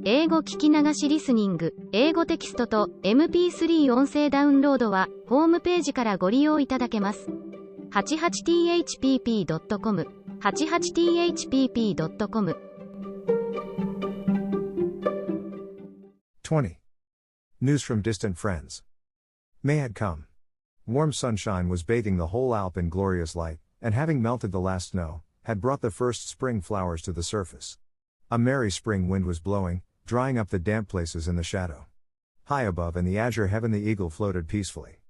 英語聞き流しリスニング、英語テキストと MP3 音声ダウンロードはホームページからご利用いただけます。88thpp.com 88thpp.com 20. News from distant friends. May had come. Warm sunshine was bathing the whole Alp in glorious light, and having melted the last snow, had brought the first spring flowers to the surface. A merry spring wind was blowing, drying up the damp places in the shadow. High above in the azure heaven the eagle floated peacefully.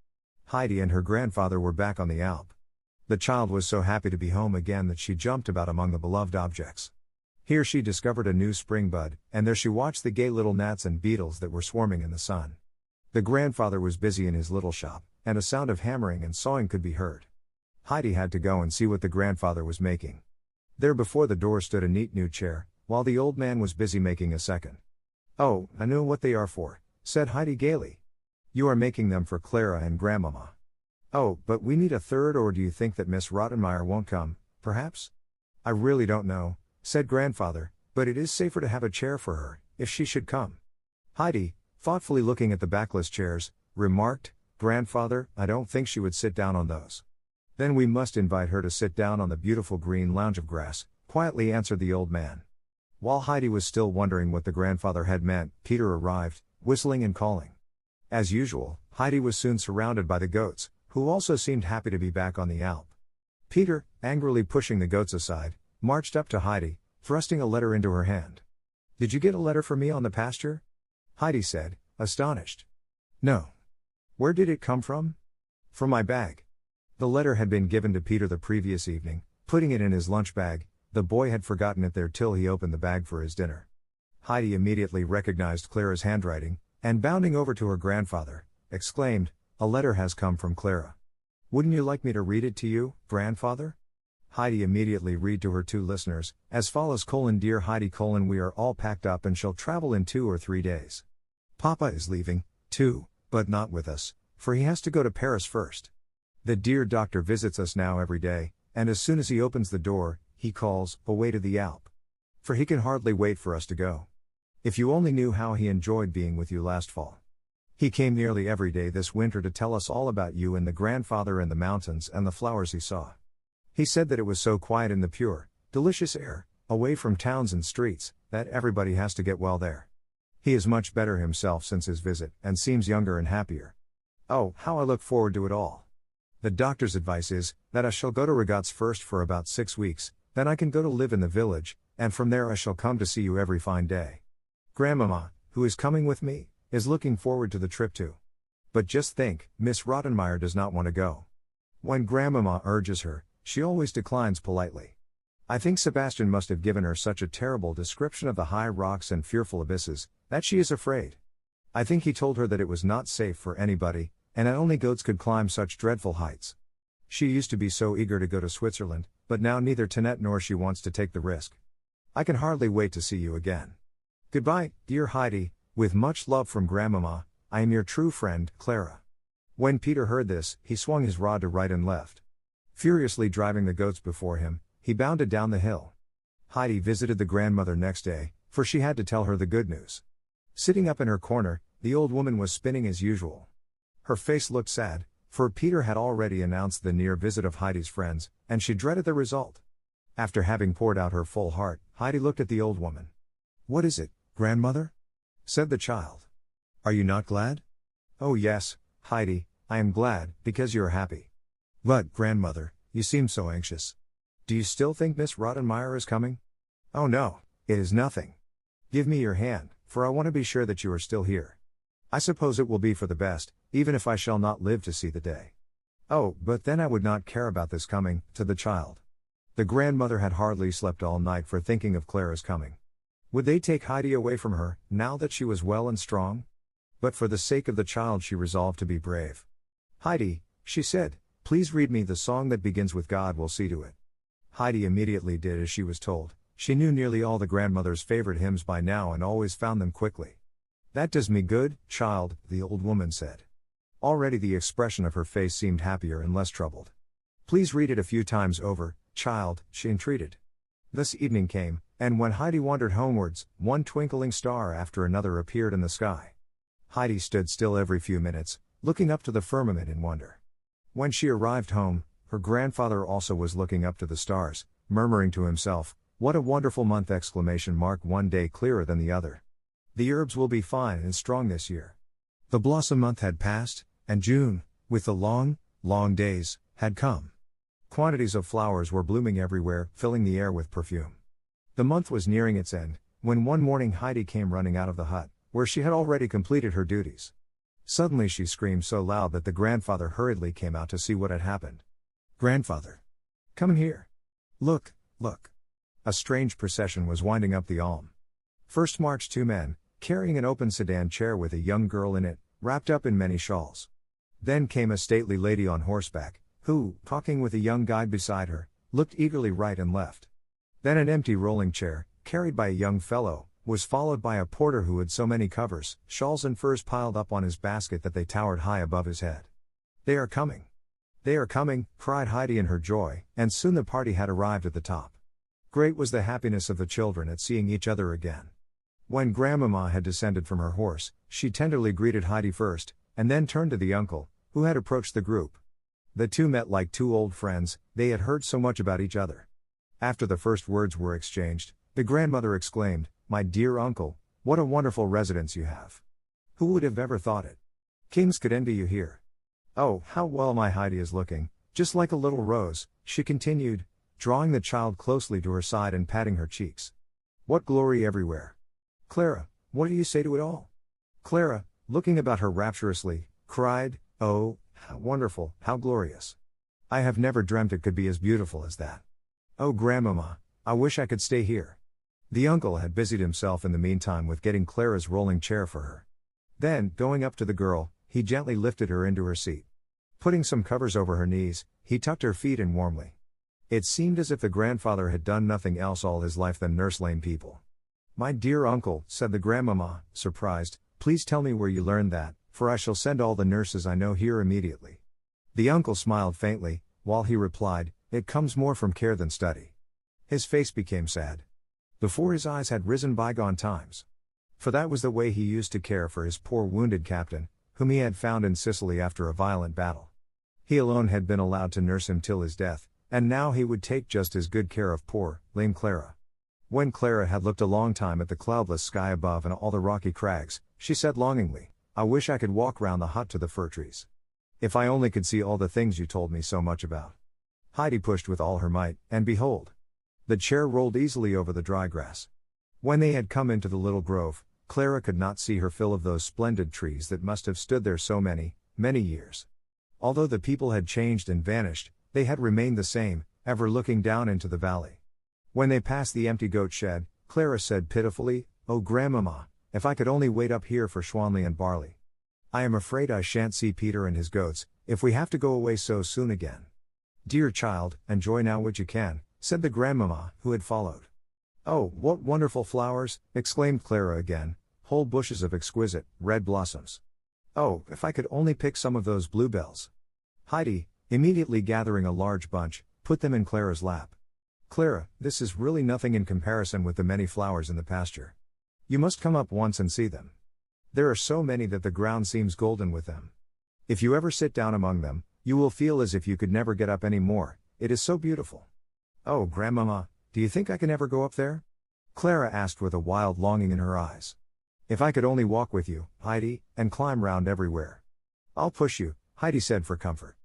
Heidi and her grandfather were back on the Alp. The child was so happy to be home again that she jumped about among the beloved objects. Here she discovered a new spring bud, and there she watched the gay little gnats and beetles that were swarming in the sun. The grandfather was busy in his little shop, and a sound of hammering and sawing could be heard. Heidi had to go and see what the grandfather was making. There before the door stood a neat new chair, while the old man was busy making a second. "Oh, I know what they are for," said Heidi gaily. "You are making them for Clara and Grandmama." "Oh, but we need a third, or do you think that Miss Rottenmeier won't come, perhaps?" "I really don't know," said Grandfather, "but it is safer to have a chair for her, if she should come." Heidi, thoughtfully looking at the backless chairs, remarked, "Grandfather, I don't think she would sit down on those." "Then we must invite her to sit down on the beautiful green lounge of grass," quietly answered the old man. While Heidi was still wondering what the grandfather had meant, Peter arrived, whistling and calling. As usual, Heidi was soon surrounded by the goats, who also seemed happy to be back on the Alp. Peter, angrily pushing the goats aside, marched up to Heidi, thrusting a letter into her hand. "Did you get a letter for me on the pasture?" Heidi said, astonished. "No. Where did it come from?" "From my bag." The letter had been given to Peter the previous evening. Putting it in his lunch bag, the boy had forgotten it there till he opened the bag for his dinner. Heidi immediately recognized Clara's handwriting, and bounding over to her grandfather, exclaimed, "A letter has come from Clara. Wouldn't you like me to read it to you, grandfather?" Heidi immediately read to her two listeners, as follows: "Dear Heidi, we are all packed up and shall travel in 2 or 3 days. Papa is leaving, too, but not with us, for he has to go to Paris first. The dear doctor visits us now every day, and as soon as he opens the door, he calls, away to the Alp. For he can hardly wait for us to go. If you only knew how he enjoyed being with you last fall. He came nearly every day this winter to tell us all about you and the grandfather and the mountains and the flowers he saw. He said that it was so quiet in the pure, delicious air, away from towns and streets, that everybody has to get well there. He is much better himself since his visit, and seems younger and happier. Oh, how I look forward to it all. The doctor's advice is, that I shall go to Regatz first for about 6 weeks, then I can go to live in the village, and from there I shall come to see you every fine day. Grandmama, who is coming with me, is looking forward to the trip too. But just think, Miss Rottenmeier does not want to go. When Grandmama urges her, she always declines politely. I think Sebastian must have given her such a terrible description of the high rocks and fearful abysses, that she is afraid. I think he told her that it was not safe for anybody, and that only goats could climb such dreadful heights. She used to be so eager to go to Switzerland, but now neither Tinette nor she wants to take the risk. I can hardly wait to see you again. Goodbye, dear Heidi, with much love from Grandmama, I am your true friend, Clara." When Peter heard this, he swung his rod to right and left. Furiously driving the goats before him, he bounded down the hill. Heidi visited the grandmother next day, for she had to tell her the good news. Sitting up in her corner, the old woman was spinning as usual. Her face looked sad, for Peter had already announced the near visit of Heidi's friends, and she dreaded the result. After having poured out her full heart, Heidi looked at the old woman. "What is it, grandmother?" said the child. "Are you not glad?" "Oh yes, Heidi, I am glad, because you are happy. But, grandmother, you seem so anxious. Do you still think Miss Rottenmeier is coming?" "Oh no, it is nothing. Give me your hand, for I want to be sure that you are still here. I suppose it will be for the best, even if I shall not live to see the day." "Oh, but then I would not care about this coming," to the child. The grandmother had hardly slept all night for thinking of Clara's coming. Would they take Heidi away from her, now that she was well and strong? But for the sake of the child she resolved to be brave. "Heidi," she said, "please read me the song that begins with 'God will see to it.'" Heidi immediately did as she was told. She knew nearly all the grandmother's favorite hymns by now and always found them quickly. "That does me good, child," the old woman said. Already the expression of her face seemed happier and less troubled. "Please read it a few times over, child," she entreated. Thus evening came, and when Heidi wandered homewards, one twinkling star after another appeared in the sky. Heidi stood still every few minutes, looking up to the firmament in wonder. When she arrived home, her grandfather also was looking up to the stars, murmuring to himself, "What a wonderful month!" One day clearer than the other. The herbs will be fine and strong this year. The blossom month had passed, and June, with the long, long days, had come. Quantities of flowers were blooming everywhere, filling the air with perfume. The month was nearing its end, when one morning Heidi came running out of the hut, where she had already completed her duties. Suddenly she screamed so loud that the grandfather hurriedly came out to see what had happened. "Grandfather! Come here! Look, look!" A strange procession was winding up the Alm. First marched two men, carrying an open sedan chair with a young girl in it, wrapped up in many shawls. Then came a stately lady on horseback, who, talking with a young guide beside her, looked eagerly right and left. Then an empty rolling chair, carried by a young fellow, was followed by a porter who had so many covers, shawls and furs piled up on his basket that they towered high above his head. "They are coming! They are coming!" cried Heidi in her joy, and soon the party had arrived at the top. Great was the happiness of the children at seeing each other again. When Grandmama had descended from her horse, she tenderly greeted Heidi first, and then turned to the uncle, who had approached the group. The two met like two old friends, they had heard so much about each other. After the first words were exchanged, the grandmother exclaimed, "My dear uncle, what a wonderful residence you have! Who would have ever thought it? Kings could envy you here. Oh, how well my Heidi is looking, just like a little rose," she continued, drawing the child closely to her side and patting her cheeks. "What glory everywhere! Clara, what do you say to it all?" Clara, looking about her rapturously, cried, "Oh, how wonderful, how glorious! I have never dreamt it could be as beautiful as that. Oh Grandmama, I wish I could stay here." The uncle had busied himself in the meantime with getting Clara's rolling chair for her. Then, going up to the girl, he gently lifted her into her seat. Putting some covers over her knees, he tucked her feet in warmly. It seemed as if the grandfather had done nothing else all his life than nurse lame people. "My dear uncle," said the grandmama, surprised, "please tell me where you learned that, for I shall send all the nurses I know here immediately." The uncle smiled faintly, while he replied, "It comes more from care than study." His face became sad. Before his eyes had risen bygone times. For that was the way he used to care for his poor wounded captain, whom he had found in Sicily after a violent battle. He alone had been allowed to nurse him till his death, and now he would take just as good care of poor, lame Clara. When Clara had looked a long time at the cloudless sky above and all the rocky crags, she said longingly, "I wish I could walk round the hut to the fir trees. If I only could see all the things you told me so much about." Heidi pushed with all her might, and behold! The chair rolled easily over the dry grass. When they had come into the little grove, Clara could not see her fill of those splendid trees that must have stood there so many, many years. Although the people had changed and vanished, they had remained the same, ever looking down into the valley. When they passed the empty goat shed, Clara said pitifully, "Oh Grandmama, if I could only wait up here for Schwanley and Barley. I am afraid I shan't see Peter and his goats, if we have to go away so soon again." "Dear child, enjoy now what you can," said the grandmama, who had followed. "Oh, what wonderful flowers!" exclaimed Clara again, "whole bushes of exquisite, red blossoms. Oh, if I could only pick some of those bluebells." Heidi, immediately gathering a large bunch, put them in Clara's lap. "Clara, this is really nothing in comparison with the many flowers in the pasture. You must come up once and see them. There are so many that the ground seems golden with them. If you ever sit down among them, you will feel as if you could never get up any more, it is so beautiful." "Oh Grandmama, do you think I can ever go up there?" Clara asked with a wild longing in her eyes. "If I could only walk with you, Heidi, and climb round everywhere." "I'll push you," Heidi said for comfort.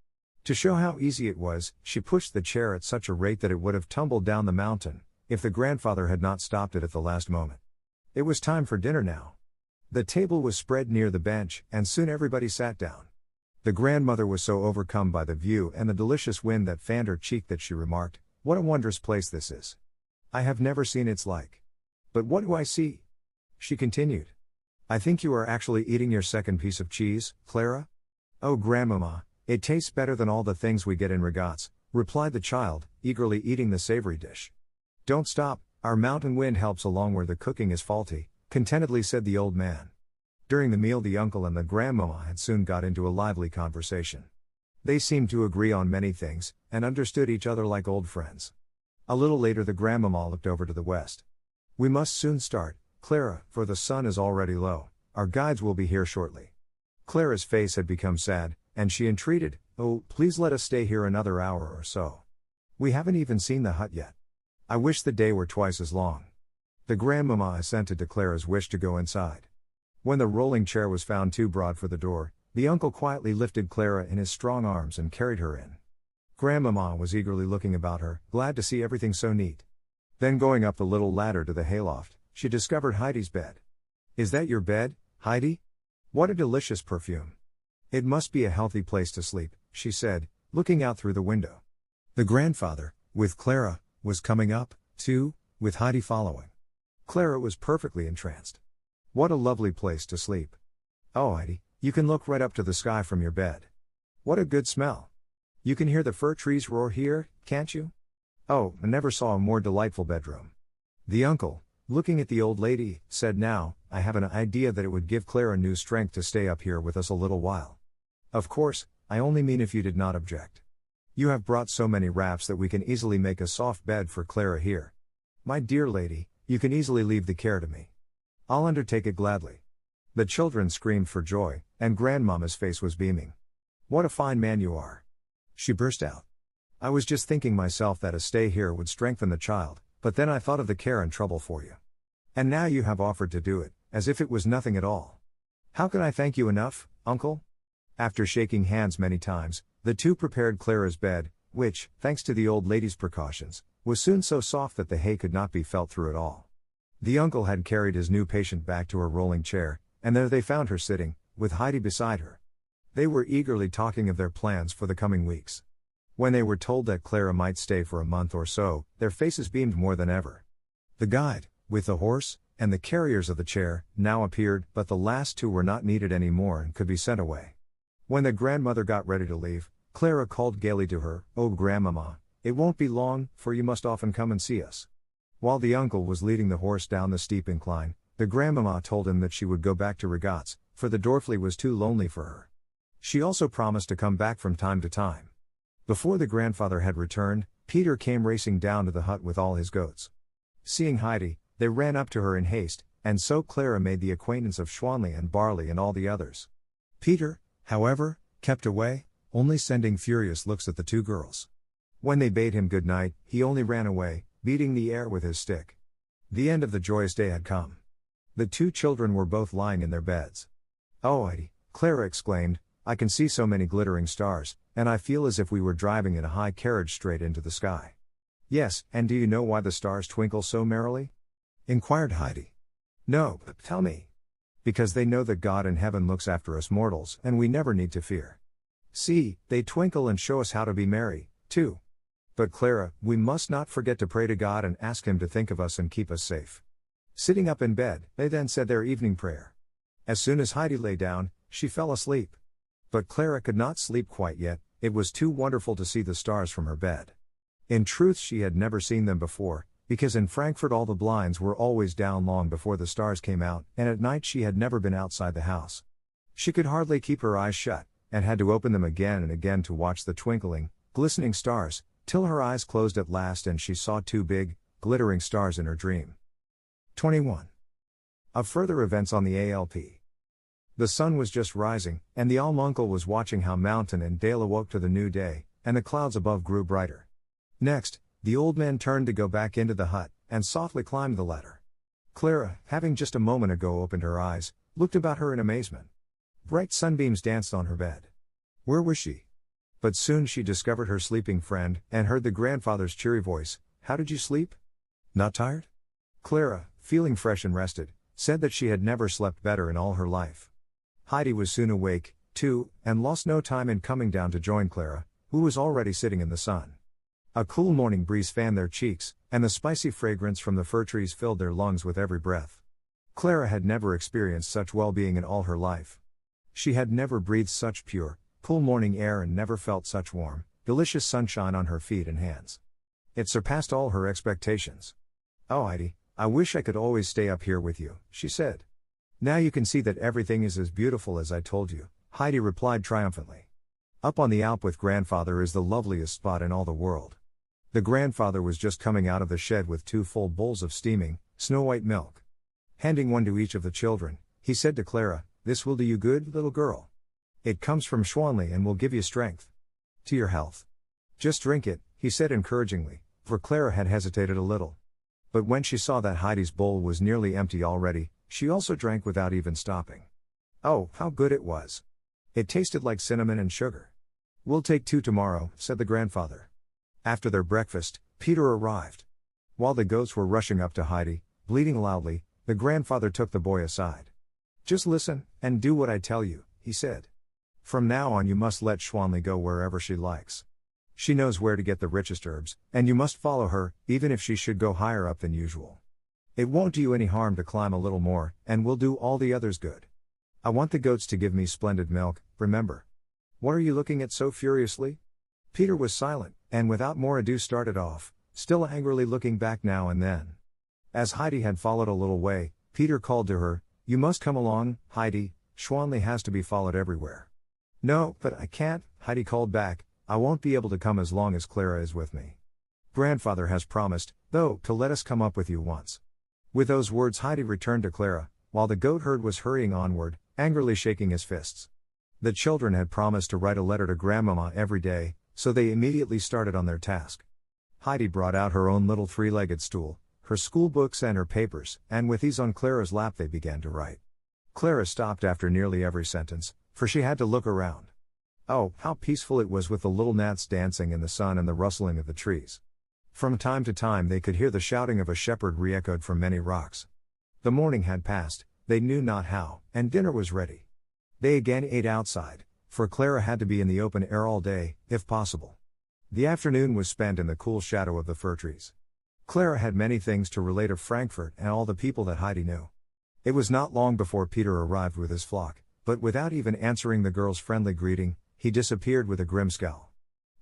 To show how easy it was, she pushed the chair at such a rate that it would have tumbled down the mountain, if the grandfather had not stopped it at the last moment. It was time for dinner now. The table was spread near the bench, and soon everybody sat down. The grandmother was so overcome by the view and the delicious wind that fanned her cheek that she remarked, "What a wondrous place this is. I have never seen its like. But what do I see?" She continued. "I think you are actually eating your second piece of cheese, Clara?" "Oh Grandmama, it tastes better than all the things we get in regattes," replied the child, eagerly eating the savory dish. "Don't stop, our mountain wind helps along where the cooking is faulty," contentedly said the old man. During the meal the uncle and the grandmama had soon got into a lively conversation. They seemed to agree on many things, and understood each other like old friends. A little later the grandmama looked over to the west. We must soon start, Clara, for the sun is already low. Our guides will be here shortly. Clara's face had become sad, and she entreated, "Oh, please let us stay here another hour or so. We haven't even seen the hut yet. I wish the day were twice as long." The grandmama assented to Clara's wish to go inside. When the rolling chair was found too broad for the door, the uncle quietly lifted Clara in his strong arms and carried her in. Grandmama was eagerly looking about her, glad to see everything so neat. Then going up the little ladder to the hayloft, she discovered Heidi's bed. "Is that your bed, Heidi? What a delicious perfume. It must be a healthy place to sleep," she said, looking out through the window. The grandfather, with Clara, was coming up, too, with Heidi following. Clara was perfectly entranced. What a lovely place to sleep. "Oh, Heidi, you can look right up to the sky from your bed. What a good smell. You can hear the fir trees roar here, can't you? Oh, I never saw a more delightful bedroom." The uncle, looking at the old lady, said, "Now, I have an idea that it would give Clara new strength to stay up here with us a little while. Of course, I only mean if you did not object. You have brought so many wraps that we can easily make a soft bed for Clara here. My dear lady, you can easily leave the care to me. I'll undertake it gladly." The children screamed for joy, and grandmama's face was beaming. "What a fine man you are!" she burst out. "I was just thinking myself that a stay here would strengthen the child, but then I thought of the care and trouble for you. And now you have offered to do it, as if it was nothing at all. How can I thank you enough, uncle?" After shaking hands many times, the two prepared Clara's bed, which, thanks to the old lady's precautions, was soon so soft that the hay could not be felt through it all. The uncle had carried his new patient back to her rolling chair, and there they found her sitting, with Heidi beside her. They were eagerly talking of their plans for the coming weeks. When they were told that Clara might stay for a month or so, their faces beamed more than ever. The guide, with the horse, and the carriers of the chair, now appeared, but the last two were not needed any more and could be sent away. When the grandmother got ready to leave, Clara called gaily to her, "Oh, grandmama, it won't be long, for you must often come and see us." While the uncle was leading the horse down the steep incline, the grandmama told him that she would go back to Regatz, for the Dorfli was too lonely for her. She also promised to come back from time to time. Before the grandfather had returned, Peter came racing down to the hut with all his goats. Seeing Heidi, they ran up to her in haste, and so Clara made the acquaintance of Schwanli and Barley and all the others. Peter, however, kept away, only sending furious looks at the two girls. When they bade him good night, he only ran away, beating the air with his stick. The end of the joyous day had come. The two children were both lying in their beds. "Oh, Heidi," Clara exclaimed, "I can see so many glittering stars, and I feel as if we were driving in a high carriage straight into the sky." "Yes, and do you know why the stars twinkle so merrily?" inquired Heidi. "No, but tell me." "Because they know that God in heaven looks after us mortals, and we never need to fear. See, they twinkle and show us how to be merry, too. But Clara, we must not forget to pray to God and ask Him to think of us and keep us safe." Sitting up in bed, they then said their evening prayer. As soon as Heidi lay down, she fell asleep. But Clara could not sleep quite yet, it was too wonderful to see the stars from her bed. In truth, she had never seen them before, because in Frankfurt all the blinds were always down long before the stars came out, and at night she had never been outside the house. She could hardly keep her eyes shut, and had to open them again and again to watch the twinkling, glistening stars, till her eyes closed at last and she saw two big, glittering stars in her dream. 21. Of further events on the ALP. The sun was just rising, and the Almuncle was watching how mountain and dale awoke to the new day, and the clouds above grew brighter. Next, the old man turned to go back into the hut, and softly climbed the ladder. Clara, having just a moment ago opened her eyes, looked about her in amazement. Bright sunbeams danced on her bed. Where was she? But soon she discovered her sleeping friend, and heard the grandfather's cheery voice, "How did you sleep? Not tired?" Clara, feeling fresh and rested, said that she had never slept better in all her life. Heidi was soon awake, too, and lost no time in coming down to join Clara, who was already sitting in the sun. A cool morning breeze fanned their cheeks, and the spicy fragrance from the fir trees filled their lungs with every breath. Clara had never experienced such well-being in all her life. She had never breathed such pure, cool morning air and never felt such warm, delicious sunshine on her feet and hands. It surpassed all her expectations. "Oh, Heidi, I wish I could always stay up here with you," she said. "Now you can see that everything is as beautiful as I told you," Heidi replied triumphantly. "Up on the Alp with grandfather is the loveliest spot in all the world. The grandfather was just coming out of the shed with 2 full bowls of steaming, snow-white milk. Handing one to each of the children, he said to Clara, "This will do you good, little girl. It comes from Schwanli and will give you strength. To your health. Just drink it," he said encouragingly, for Clara had hesitated a little. But when she saw that Heidi's bowl was nearly empty already, she also drank without even stopping. Oh, how good it was! It tasted like cinnamon and sugar. "We'll take 2 tomorrow," said the grandfather. After their breakfast, Peter arrived. While the goats were rushing up to Heidi, bleating loudly, the grandfather took the boy aside. "Just listen, and do what I tell you," he said. "From now on you must let Schwanli go wherever she likes. She knows where to get the richest herbs, and you must follow her, even if she should go higher up than usual. It won't do you any harm to climb a little more, and will do all the others good. I want the goats to give me splendid milk, remember. What are you looking at so furiously?" Peter was silent, and without more ado started off, still angrily looking back now and then. As Heidi had followed a little way, Peter called to her, "You must come along, Heidi, Schwanli has to be followed everywhere." "No, but I can't," Heidi called back, "I won't be able to come as long as Clara is with me. Grandfather has promised, though, to let us come up with you once." With those words Heidi returned to Clara, while the goat herd was hurrying onward, angrily shaking his fists. The children had promised to write a letter to Grandmama every day, so they immediately started on their task. Heidi brought out her own little 3-legged stool, her school books and her papers, and with these on Clara's lap they began to write. Clara stopped after nearly every sentence, for she had to look around. Oh, how peaceful it was with the little gnats dancing in the sun and the rustling of the trees. From time to time they could hear the shouting of a shepherd re-echoed from many rocks. The morning had passed, they knew not how, and dinner was ready. They again ate outside, for Clara had to be in the open air all day, if possible. The afternoon was spent in the cool shadow of the fir trees. Clara had many things to relate of Frankfurt and all the people that Heidi knew. It was not long before Peter arrived with his flock, but without even answering the girl's friendly greeting, he disappeared with a grim scowl.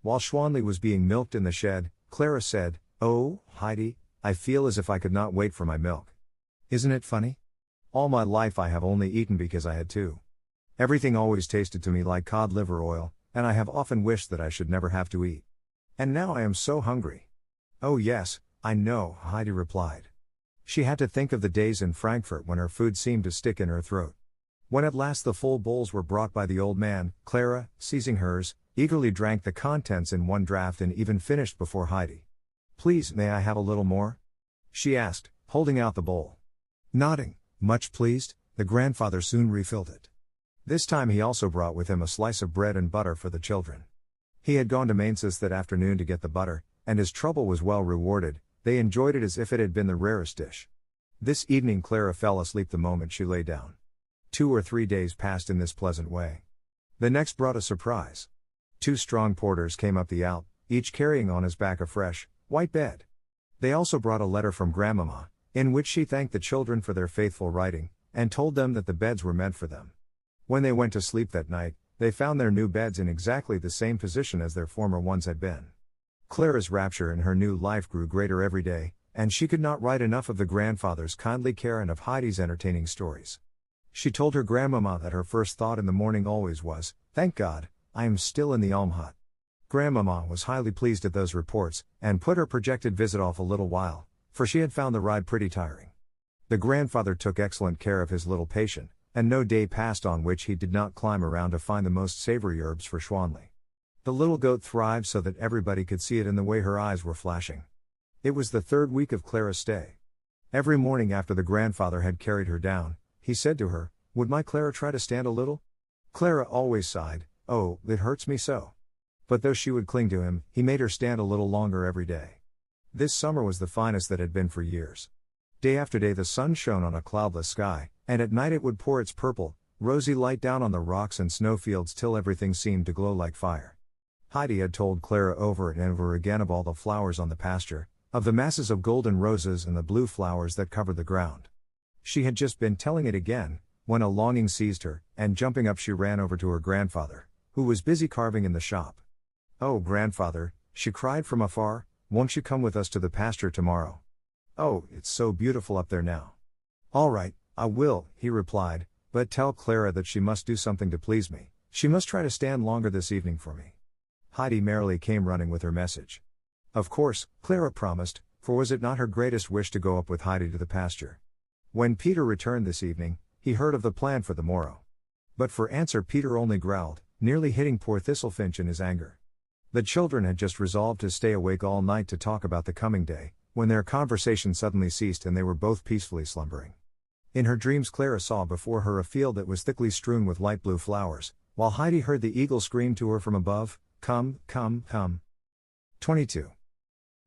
While Schwanli was being milked in the shed, Clara said, "Oh, Heidi, I feel as if I could not wait for my milk. Isn't it funny? All my life I have only eaten because I had to. Everything always tasted to me like cod liver oil, and I have often wished that I should never have to eat. And now I am so hungry." "Oh yes, I know," Heidi replied. She had to think of the days in Frankfurt when her food seemed to stick in her throat. When at last the full bowls were brought by the old man, Clara, seizing hers, eagerly drank the contents in one draught and even finished before Heidi. "Please, may I have a little more?" she asked, holding out the bowl. Nodding, much pleased, the grandfather soon refilled it. This time he also brought with him a slice of bread and butter for the children. He had gone to Mainz's that afternoon to get the butter, and his trouble was well rewarded. They enjoyed it as if it had been the rarest dish. This evening Clara fell asleep the moment she lay down. 2 or 3 days passed in this pleasant way. The next brought a surprise. 2 strong porters came up the Alp, each carrying on his back a fresh, white bed. They also brought a letter from Grandmama, in which she thanked the children for their faithful writing, and told them that the beds were meant for them. When they went to sleep that night, they found their new beds in exactly the same position as their former ones had been. Clara's rapture in her new life grew greater every day, and she could not write enough of the grandfather's kindly care and of Heidi's entertaining stories. She told her grandmama that her first thought in the morning always was, "Thank God, I am still in the Alm hut." Grandmama was highly pleased at those reports, and put her projected visit off a little while, for she had found the ride pretty tiring. The grandfather took excellent care of his little patient, and no day passed on which he did not climb around to find the most savory herbs for Schwanli. The little goat thrived so that everybody could see it in the way her eyes were flashing. It was the 3rd week of Clara's stay. Every morning after the grandfather had carried her down, he said to her, "Would my Clara try to stand a little?" Clara always sighed, "Oh, it hurts me so." But though she would cling to him, he made her stand a little longer every day. This summer was the finest that had been for years. Day after day the sun shone on a cloudless sky, and at night it would pour its purple, rosy light down on the rocks and snowfields till everything seemed to glow like fire. Heidi had told Clara over and over again of all the flowers on the pasture, of the masses of golden roses and the blue flowers that covered the ground. She had just been telling it again, when a longing seized her, and jumping up she ran over to her grandfather, who was busy carving in the shop. "Oh, grandfather," she cried from afar, "won't you come with us to the pasture tomorrow? Oh, it's so beautiful up there now." "All right, I will," he replied, "but tell Clara that she must do something to please me. She must try to stand longer this evening for me." Heidi merrily came running with her message. Of course, Clara promised, for was it not her greatest wish to go up with Heidi to the pasture? When Peter returned this evening, he heard of the plan for the morrow. But for answer Peter only growled, nearly hitting poor Thistlefinch in his anger. The children had just resolved to stay awake all night to talk about the coming day, when their conversation suddenly ceased and they were both peacefully slumbering. In her dreams Clara saw before her a field that was thickly strewn with light blue flowers, while Heidi heard the eagle scream to her from above, "Come, come, come." 22.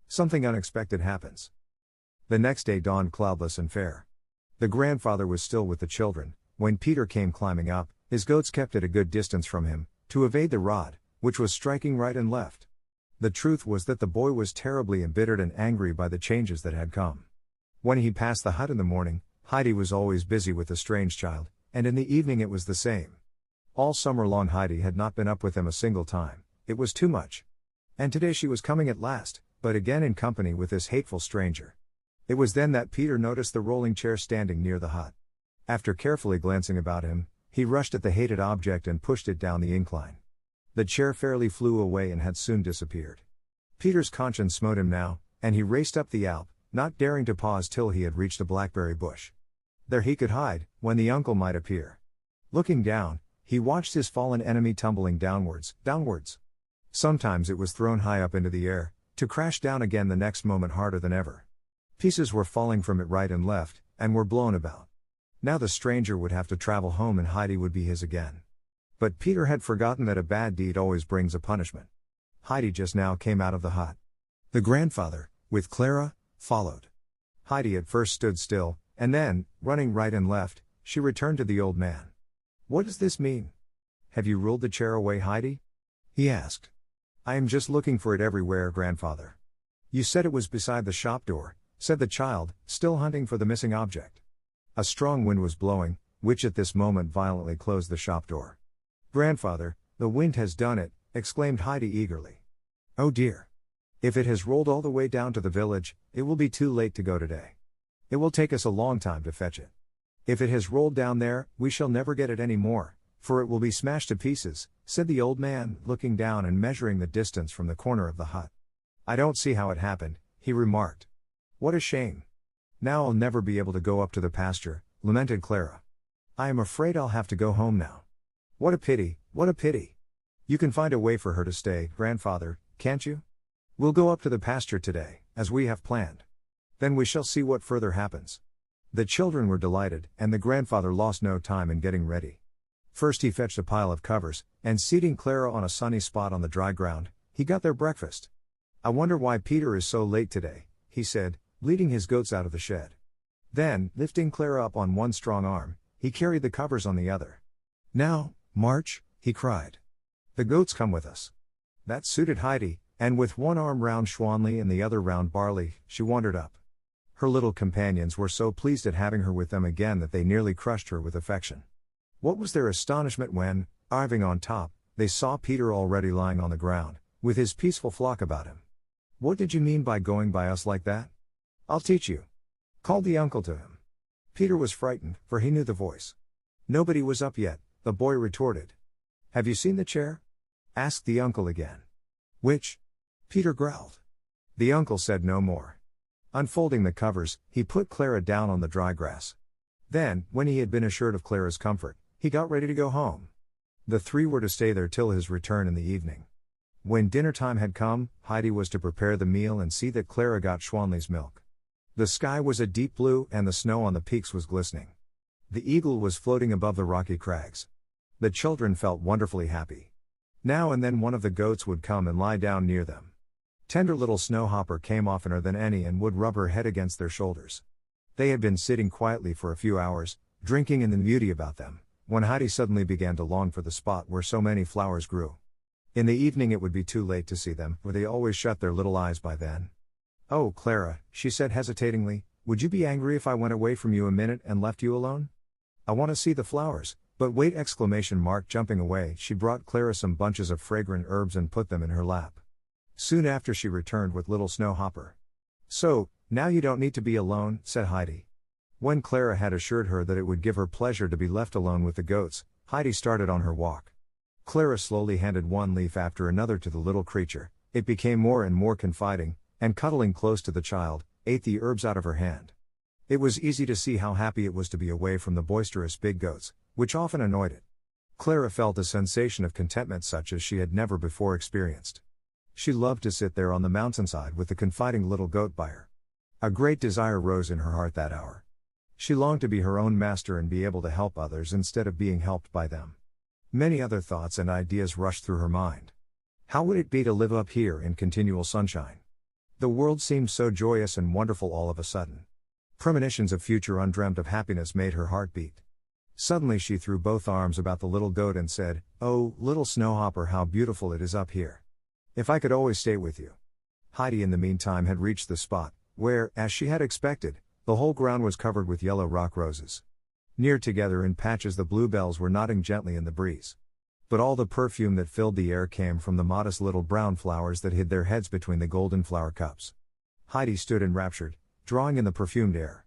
Something unexpected happens. The next day dawned cloudless and fair. The grandfather was still with the children, when Peter came climbing up. His goats kept at a good distance from him, to evade the rod, which was striking right and left. The truth was that the boy was terribly embittered and angry by the changes that had come. When he passed the hut in the morning, Heidi was always busy with the strange child, and in the evening it was the same. All summer long Heidi had not been up with him a single time, it was too much. And today she was coming at last, but again in company with this hateful stranger. It was then that Peter noticed the rolling chair standing near the hut. After carefully glancing about him, he rushed at the hated object and pushed it down the incline. The chair fairly flew away and had soon disappeared. Peter's conscience smote him now, and he raced up the Alp, not daring to pause till he had reached a blackberry bush. There he could hide, when the uncle might appear. Looking down, he watched his fallen enemy tumbling downwards. Sometimes it was thrown high up into the air, to crash down again the next moment harder than ever. Pieces were falling from it right and left, and were blown about. Now the stranger would have to travel home and Heidi would be his again. But Peter had forgotten that a bad deed always brings a punishment. Heidi just now came out of the hut. The grandfather, with Clara, followed. Heidi at first stood still, and then, running right and left, she returned to the old man. "What does this mean? Have you ruled the chair away, Heidi?" he asked. "I am just looking for it everywhere, grandfather." "You said it was beside the shop door," said the child, still hunting for the missing object. A strong wind was blowing, which at this moment violently closed the shop door. "Grandfather, the wind has done it," exclaimed Heidi eagerly. "Oh dear! If it has rolled all the way down to the village, it will be too late to go today. It will take us a long time to fetch it. If it has rolled down there, we shall never get it any more, for it will be smashed to pieces," said the old man, looking down and measuring the distance from the corner of the hut. "I don't see how it happened," he remarked. "What a shame! Now I'll never be able to go up to the pasture," lamented Clara. "I am afraid I'll have to go home now. What a pity, what a pity! You can find a way for her to stay, grandfather, can't you? We'll go up to the pasture today, as we have planned. Then we shall see what further happens." The children were delighted, and the grandfather lost no time in getting ready. First he fetched a pile of covers, and seating Clara on a sunny spot on the dry ground, he got their breakfast. "I wonder why Peter is so late today," he said, leading his goats out of the shed. Then, lifting Clara up on one strong arm, he carried the covers on the other. "Now, march," he cried. "The goats come with us." That suited Heidi, and with one arm round Schwanli and the other round Barley, she wandered up. Her little companions were so pleased at having her with them again that they nearly crushed her with affection. What was their astonishment when, arriving on top, they saw Peter already lying on the ground, with his peaceful flock about him. "What did you mean by going by us like that? I'll teach you," called the uncle to him. Peter was frightened, for he knew the voice. "Nobody was up yet," the boy retorted. "Have you seen the chair?" asked the uncle again. "Which?" Peter growled. The uncle said no more. Unfolding the covers, he put Clara down on the dry grass. Then, when he had been assured of Clara's comfort, he got ready to go home. The three were to stay there till his return in the evening. When dinner time had come, Heidi was to prepare the meal and see that Clara got Schwanli's milk. The sky was a deep blue and the snow on the peaks was glistening. The eagle was floating above the rocky crags. The children felt wonderfully happy. Now and then one of the goats would come and lie down near them. Tender little Snowhopper came oftener than any and would rub her head against their shoulders. They had been sitting quietly for a few hours, drinking in the beauty about them, when Heidi suddenly began to long for the spot where so many flowers grew. In the evening it would be too late to see them, for they always shut their little eyes by then. "Oh, Clara," she said hesitatingly, "would you be angry if I went away from you a minute and left you alone? I want to see the flowers." But wait! Jumping away, she brought Clara some bunches of fragrant herbs and put them in her lap. Soon after she returned with little Snowhopper. "So, now you don't need to be alone," said Heidi. When Clara had assured her that it would give her pleasure to be left alone with the goats, Heidi started on her walk. Clara slowly handed one leaf after another to the little creature, It became more and more confiding, and cuddling close to the child, ate the herbs out of her hand. It was easy to see how happy it was to be away from the boisterous big goats, which often annoyed it. Clara felt a sensation of contentment such as she had never before experienced. She loved to sit there on the mountainside with the confiding little goat by her. A great desire rose in her heart that hour. She longed to be her own master and be able to help others instead of being helped by them. Many other thoughts and ideas rushed through her mind. How would it be to live up here in continual sunshine? The world seemed so joyous and wonderful all of a sudden. Premonitions of future undreamt of happiness made her heart beat. Suddenly she threw both arms about the little goat and said, "Oh, little snowhopper, how beautiful it is up here. If I could always stay with you." Heidi in the meantime had reached the spot, where, as she had expected, the whole ground was covered with yellow rock roses. Near together in patches the bluebells were nodding gently in the breeze. But all the perfume that filled the air came from the modest little brown flowers that hid their heads between the golden flower cups. Heidi stood enraptured, drawing in the perfumed air.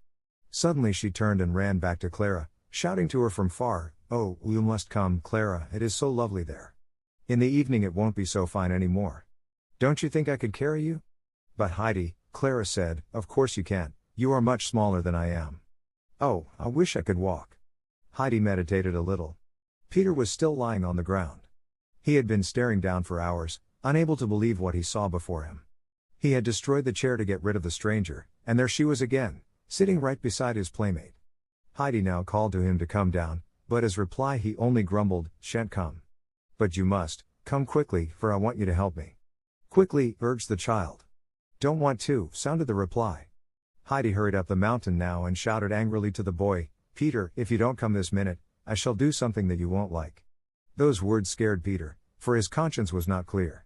Suddenly she turned and ran back to Clara, shouting to her from far, "Oh, you must come, Clara, it is so lovely there. In the evening it won't be so fine anymore. Don't you think I could carry you?" "But Heidi," Clara said, "of course you can't, you are much smaller than I am." "Oh, I wish I could walk." Heidi meditated a little. Peter was still lying on the ground. He had been staring down for hours, unable to believe what he saw before him. He had destroyed the chair to get rid of the stranger, and there she was again, sitting right beside his playmate. Heidi now called to him to come down, but as reply he only grumbled, "Shan't come." "But you must, come quickly, for I want you to help me." "Quickly," urged the child. "Don't want to," sounded the reply. Heidi hurried up the mountain now and shouted angrily to the boy, "Peter, if you don't come this minute, I shall do something that you won't like." Those words scared Peter, for his conscience was not clear.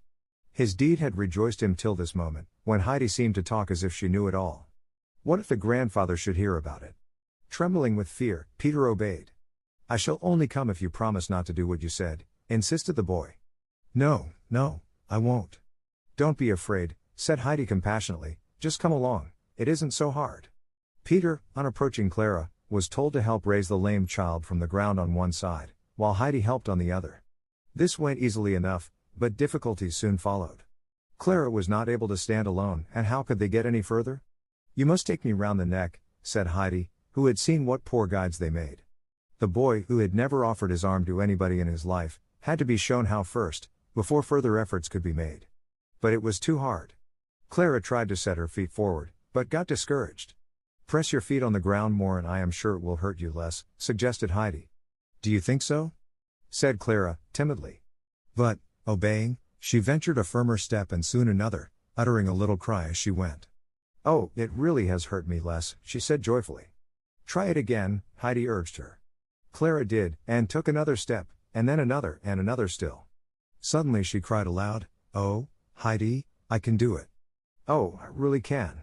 His deed had rejoiced him till this moment, when Heidi seemed to talk as if she knew it all. What if the grandfather should hear about it? Trembling with fear, Peter obeyed. "I shall only come if you promise not to do what you said," insisted the boy. No, I won't." "Don't be afraid," said Heidi compassionately, "just come along, it isn't so hard." Peter, on approaching Clara, was told to help raise the lame child from the ground on one side, while Heidi helped on the other. This went easily enough, but difficulties soon followed. Clara was not able to stand alone, and how could they get any further? "You must take me round the neck," said Heidi, who had seen what poor guides they made. The boy, who had never offered his arm to anybody in his life, had to be shown how first, before further efforts could be made. But it was too hard. Clara tried to set her feet forward, but got discouraged. "Press your feet on the ground more and I am sure it will hurt you less," suggested Heidi. "Do you think so?" said Clara, timidly. But, obeying, she ventured a firmer step and soon another, uttering a little cry as she went. "Oh, it really has hurt me less," she said joyfully. "Try it again," Heidi urged her. Clara did, and took another step, and then another and another still. Suddenly she cried aloud, "Oh, Heidi, I can do it. Oh, I really can.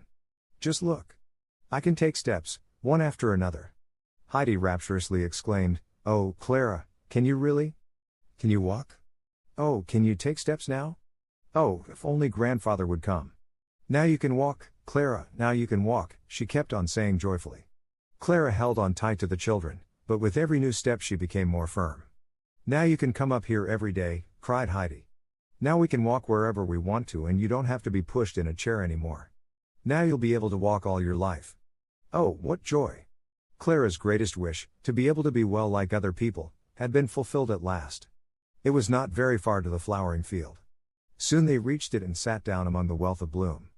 Just look. I can take steps, one after another." Heidi rapturously exclaimed, "Oh, Clara, can you really? Can you walk? Oh, can you take steps now? Oh, if only grandfather would come. Now you can walk, Clara, now you can walk," she kept on saying joyfully. Clara held on tight to the children, but with every new step she became more firm. "Now you can come up here every day," cried Heidi. "Now we can walk wherever we want to and you don't have to be pushed in a chair anymore. Now you'll be able to walk all your life. Oh, what joy!" Clara's greatest wish, to be able to be well like other people, had been fulfilled at last. It was not very far to the flowering field. Soon they reached it and sat down among the wealth of bloom.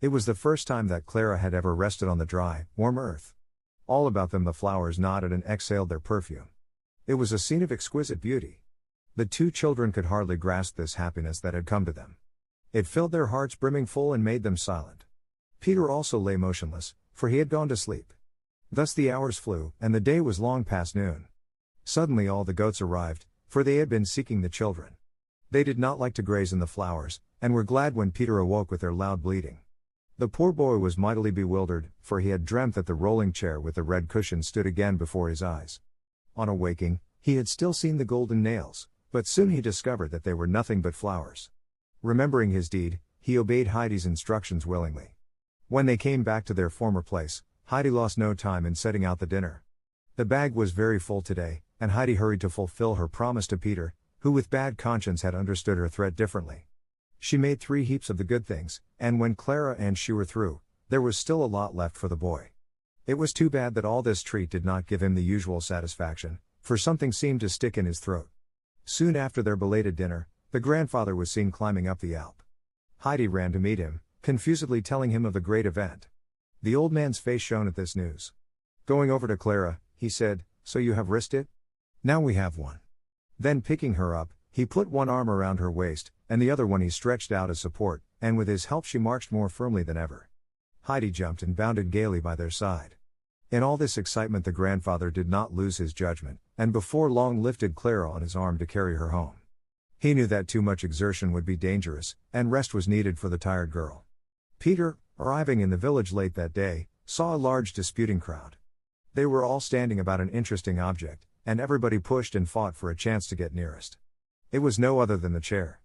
It was the first time that Clara had ever rested on the dry, warm earth. All about them the flowers nodded and exhaled their perfume. It was a scene of exquisite beauty. The two children could hardly grasp this happiness that had come to them. It filled their hearts brimming full and made them silent. Peter also lay motionless, for he had gone to sleep. Thus the hours flew, and the day was long past noon. Suddenly all the goats arrived, for they had been seeking the children. They did not like to graze in the flowers, and were glad when Peter awoke with their loud bleating. The poor boy was mightily bewildered, for he had dreamt that the rolling chair with the red cushion stood again before his eyes. On awaking, he had still seen the golden nails, but soon he discovered that they were nothing but flowers. Remembering his deed, he obeyed Heidi's instructions willingly. When they came back to their former place, Heidi lost no time in setting out the dinner. The bag was very full today, and Heidi hurried to fulfill her promise to Peter, who with bad conscience had understood her threat differently. She made 3 heaps of the good things, and when Clara and she were through, there was still a lot left for the boy. It was too bad that all this treat did not give him the usual satisfaction, for something seemed to stick in his throat. Soon after their belated dinner, the grandfather was seen climbing up the Alp. Heidi ran to meet him, confusedly telling him of the great event. The old man's face shone at this news. Going over to Clara, he said, "So you have risked it? Now we have one." Then picking her up, he put one arm around her waist, and the other one he stretched out as support, and with his help she marched more firmly than ever. Heidi jumped and bounded gaily by their side. In all this excitement the grandfather did not lose his judgment, and before long lifted Clara on his arm to carry her home. He knew that too much exertion would be dangerous, and rest was needed for the tired girl. Peter, arriving in the village late that day, saw a large disputing crowd. They were all standing about an interesting object, and everybody pushed and fought for a chance to get nearest. It was no other than the chair.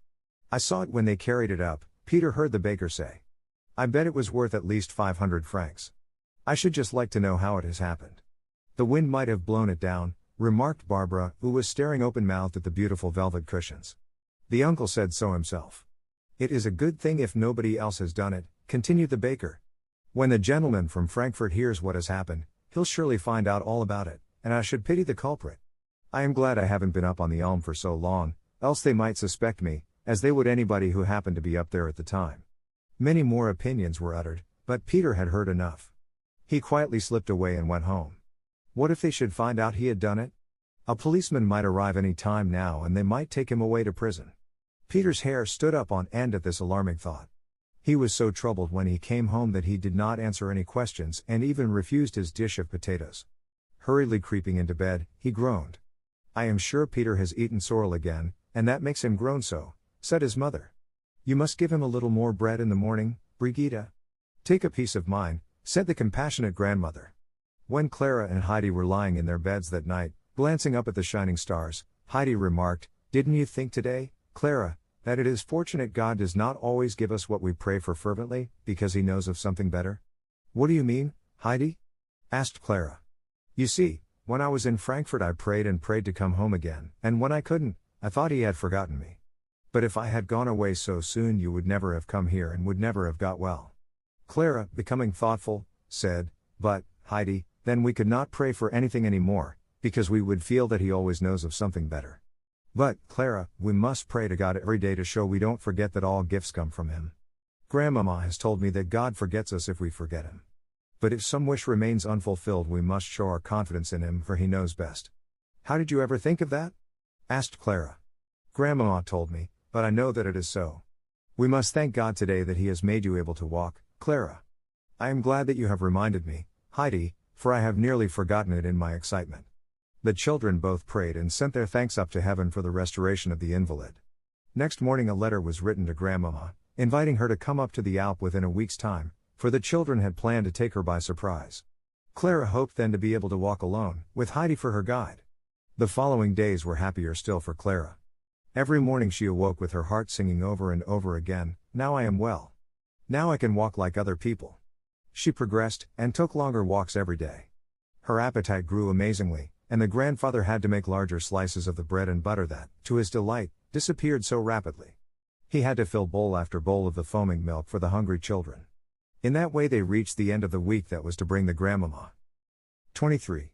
"I saw it when they carried it up," Peter heard the baker say. "I bet it was worth at least 500 francs. I should just like to know how it has happened." "The wind might have blown it down," remarked Barbara, who was staring open-mouthed at the beautiful velvet cushions. "The uncle said so himself." "It is a good thing if nobody else has done it," continued the baker. "When the gentleman from Frankfurt hears what has happened, he'll surely find out all about it, and I should pity the culprit. I am glad I haven't been up on the elm for so long, else they might suspect me, as they would anybody who happened to be up there at the time." Many more opinions were uttered, but Peter had heard enough. He quietly slipped away and went home. What if they should find out he had done it? A policeman might arrive any time now and they might take him away to prison. Peter's hair stood up on end at this alarming thought. He was so troubled when he came home that he did not answer any questions and even refused his dish of potatoes. Hurriedly creeping into bed, he groaned. "I am sure Peter has eaten sorrel again, and that makes him groan so," said his mother. "You must give him a little more bread in the morning, Brigitte." "Take a piece of mine," said the compassionate grandmother. When Clara and Heidi were lying in their beds that night, glancing up at the shining stars, Heidi remarked, "Didn't you think today, Clara, that it is fortunate God does not always give us what we pray for fervently, because he knows of something better?" "What do you mean, Heidi?" asked Clara. "You see, when I was in Frankfurt I prayed and prayed to come home again, and when I couldn't, I thought he had forgotten me. But if I had gone away so soon you would never have come here and would never have got well." Clara, becoming thoughtful, said, "But, Heidi, then we could not pray for anything any more, because we would feel that he always knows of something better." "But, Clara, we must pray to God every day to show we don't forget that all gifts come from him. Grandmama has told me that God forgets us if we forget him. But if some wish remains unfulfilled we must show our confidence in him, for he knows best." "How did you ever think of that?" asked Clara. "Grandmama told me, but I know that it is so. We must thank God today that he has made you able to walk, Clara. I am glad that you have reminded me, Heidi, for I have nearly forgotten it in my excitement." The children both prayed and sent their thanks up to heaven for the restoration of the invalid. Next morning a letter was written to Grandmama, inviting her to come up to the Alp within a week's time, for the children had planned to take her by surprise. Clara hoped then to be able to walk alone, with Heidi for her guide. The following days were happier still for Clara. Every morning she awoke with her heart singing over and over again, "Now I am well. Now I can walk like other people." She progressed, and took longer walks every day. Her appetite grew amazingly, and the grandfather had to make larger slices of the bread and butter that, to his delight, disappeared so rapidly. He had to fill bowl after bowl of the foaming milk for the hungry children. In that way they reached the end of the week that was to bring the grandmama. 23.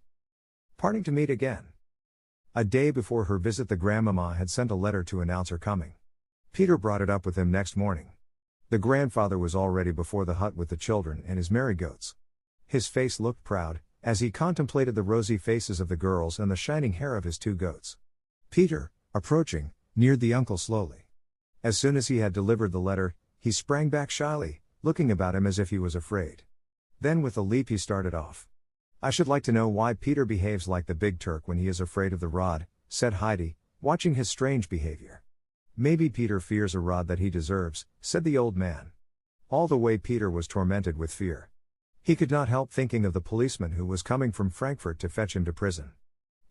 Parting to meet again. A day before her visit the grandmama had sent a letter to announce her coming. Peter brought it up with him next morning. The grandfather was already before the hut with the children and his merry goats. His face looked proud, as he contemplated the rosy faces of the girls and the shining hair of his 2 goats. Peter, approaching, neared the uncle slowly. As soon as he had delivered the letter, he sprang back shyly, looking about him as if he was afraid. Then with a leap he started off. "I should like to know why Peter behaves like the big Turk when he is afraid of the rod," said Heidi, watching his strange behavior. "Maybe Peter fears a rod that he deserves," said the old man. All the way Peter was tormented with fear. He could not help thinking of the policeman who was coming from Frankfurt to fetch him to prison.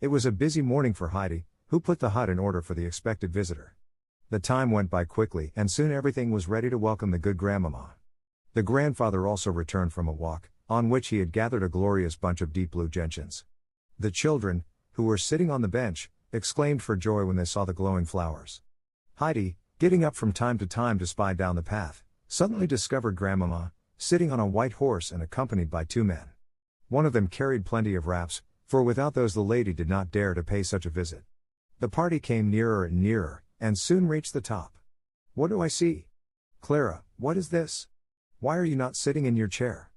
It was a busy morning for Heidi, who put the hut in order for the expected visitor. The time went by quickly and soon everything was ready to welcome the good grandmama. The grandfather also returned from a walk, on which he had gathered a glorious bunch of deep blue gentians. The children, who were sitting on the bench, exclaimed for joy when they saw the glowing flowers. Heidi, Getting up from time to spy down the path, suddenly discovered Grandmama, sitting on a white horse and accompanied by 2 men. One of them carried plenty of wraps, for without those the lady did not dare to pay such a visit. The party came nearer and nearer, and soon reached the top. "What do I see? Clara, what is this? Why are you not sitting in your chair?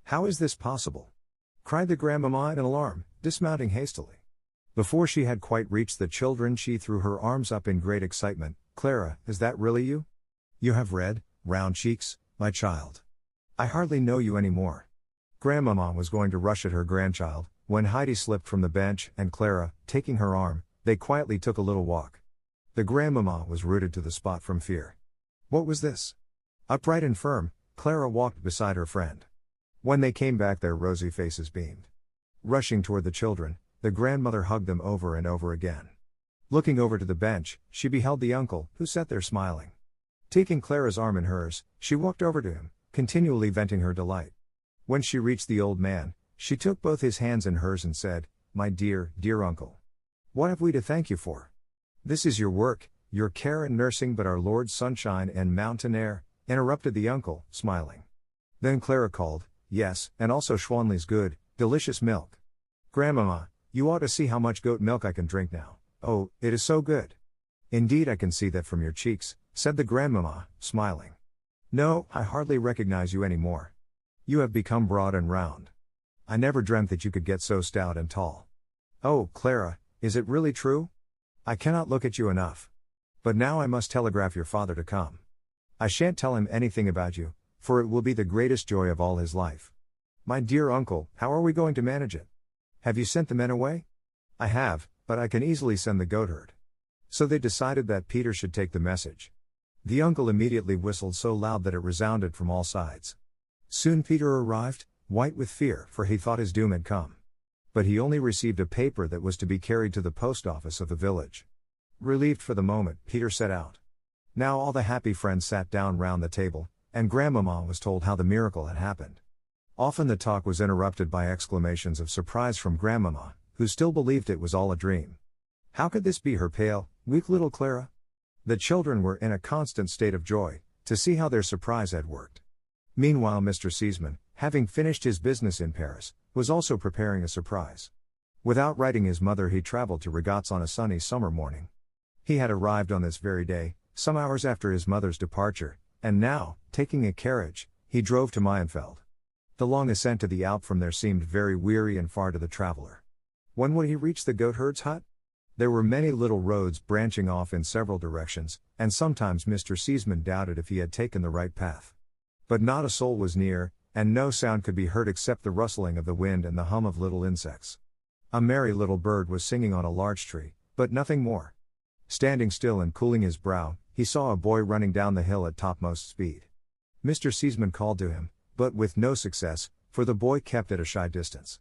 How is this possible?" cried the grandmamma in alarm, dismounting hastily. Before she had quite reached the children, she threw her arms up in great excitement. "Clara, is that really you? You have red, round cheeks, my child. I hardly know you any more." Grandmamma was going to rush at her grandchild, when Heidi slipped from the bench, and Clara, taking her arm, they quietly took a little walk. The grandmamma was rooted to the spot from fear. What was this? Upright and firm, Clara walked beside her friend. When they came back, their rosy faces beamed. Rushing toward the children, the grandmother hugged them over and over again. Looking over to the bench, she beheld the uncle, who sat there smiling. Taking Clara's arm in hers, she walked over to him, continually venting her delight. When she reached the old man, she took both his hands in hers and said, "My dear, dear uncle. What have we to thank you for? This is your work, your care and nursing." "But our Lord's sunshine and mountain air," interrupted the uncle, smiling. Then Clara called, "Yes, and also Schwanley's good, delicious milk. Grandmamma, you ought to see how much goat milk I can drink now. Oh, it is so good." "Indeed, I can see that from your cheeks," said the grandmamma, smiling. "No, I hardly recognize you any more. You have become broad and round. I never dreamt that you could get so stout and tall. Oh, Clara, is it really true? I cannot look at you enough. But now I must telegraph your father to come. I shan't tell him anything about you, for it will be the greatest joy of all his life. My dear uncle, how are we going to manage it? Have you sent the men away?" "I have, but I can easily send the goatherd." So they decided that Peter should take the message. The uncle immediately whistled so loud that it resounded from all sides. Soon Peter arrived, white with fear, for he thought his doom had come. But he only received a paper that was to be carried to the post office of the village. Relieved for the moment, Peter set out. Now all the happy friends sat down round the table, and Grandmamma was told how the miracle had happened. Often the talk was interrupted by exclamations of surprise from Grandmamma, who still believed it was all a dream. How could this be her pale, weak little Clara? The children were in a constant state of joy, to see how their surprise had worked. Meanwhile Mr. Seesman, having finished his business in Paris, was also preparing a surprise. Without writing his mother, he traveled to Regatz on a sunny summer morning. He had arrived on this very day, some hours after his mother's departure, and now, taking a carriage, he drove to Mayenfeld. The long ascent to the Alp from there seemed very weary and far to the traveler. When would he reach the goatherd's hut? There were many little roads branching off in several directions, and sometimes Mr. Seesman doubted if he had taken the right path. But not a soul was near, and no sound could be heard except the rustling of the wind and the hum of little insects. A merry little bird was singing on a large tree, but nothing more. Standing still and cooling his brow, he saw a boy running down the hill at topmost speed. Mr. Seesman called to him, but with no success, for the boy kept at a shy distance.